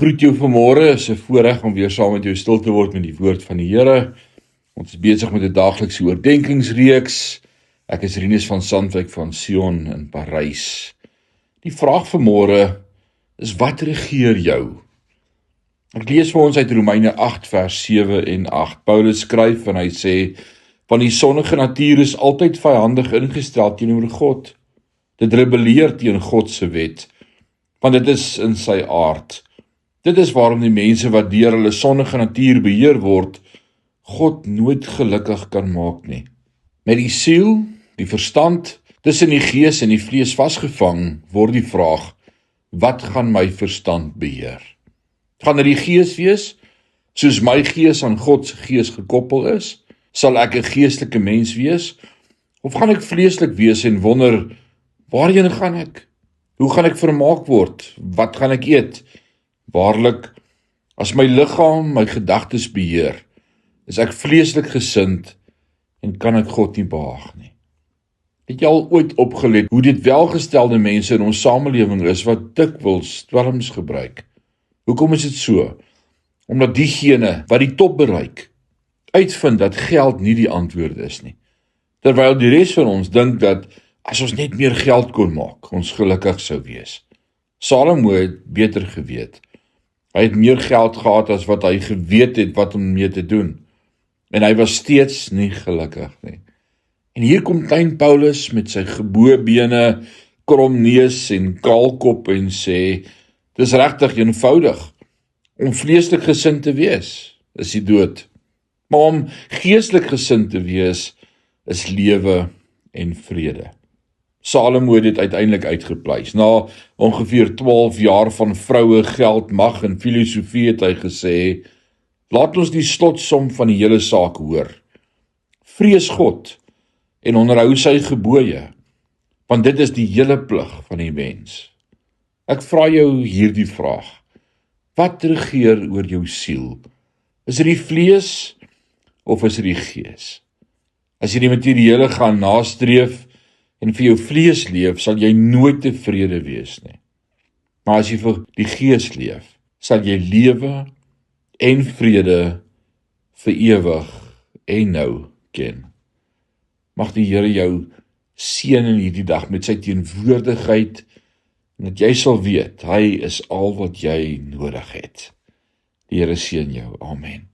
groet jou vanmôre, is 'n voorreg om weer saam met jou stil te word met die woord van die Here. Ons is besig met 'n daaglikse oordenkingsreeks. Ek is Rinus van Sandwyk van Sion in Parys. Die vraag vanmôre is: wat regeer jou? Ek lees vir ons uit Romeine 8 vers 7 en 8. Paulus skryf en hy sê: "Want die sondige natuur is altyd vyhandig ingestel teenoor God. Dit rebelleer teen God se wet, want dit is in sy aard. Dit is waarom die mense wat deur hulle sondige natuur beheer word, God nooit gelukkig kan maak nie. Met die siel, die verstand, tussen die gees en die vlees vasgevang, word die vraag: wat gaan my verstand beheer? Gaan dit die gees wees, soos my gees aan God se gees gekoppel is? Sal ek 'n geestelike mens wees? Of gaan ek vleeslik wees en wonder, waarheen gaan ek? Hoe gaan ek vermaak word? Wat gaan ek eet? Waarlik, as my liggaam my gedagtes beheer, is ek vleeslik gesind en kan ek God nie behaag nie." Het jy al ooit opgelet hoe dit welgestelde mense in ons samelewing is wat dikwels dwelms gebruik? Hoekom is dit so? Omdat diegene wat die top bereik, uitvind dat geld nie die antwoord is nie. Terwyl die res van ons dink dat as ons net meer geld kon maak, ons gelukkig sou wees. Salomo het beter geweet. Hy het meer geld gehad as wat hy geweet het wat om mee te doen. En hy was steeds nie gelukkig nie. En hier kom klein Paulus met sy geboë bene, krom neus en kaal kop en sê: dis regtig eenvoudig. Om vleeslik gesind te wees, is die dood. Maar om geestelik gesind te wees, is lewe en vrede. Salomo het dit uiteindelik uitgepleis. Na ongeveer 12 jaar van vroue, geld, mag en filosofie het hy gesê: laat ons die slotsom van die hele saak hoor. Vrees God en onderhou sy gebooie, want dit is die hele plig van die mens. Ek vra jou hierdie vraag: wat regeer oor jou siel? Is dit die vlees of is dit die gees? As jy die materiële gaan nastreef en vir jou vlees leef, sal jy nooit tevrede wees nie. Maar as jy vir die gees leef, sal jy lewe en vrede vir ewig en nou ken. Mag die Here jou seën in hierdie dag met sy teenwoordigheid, en dat jy sal weet, hy is al wat jy nodig het. Die Here seën jou. Amen.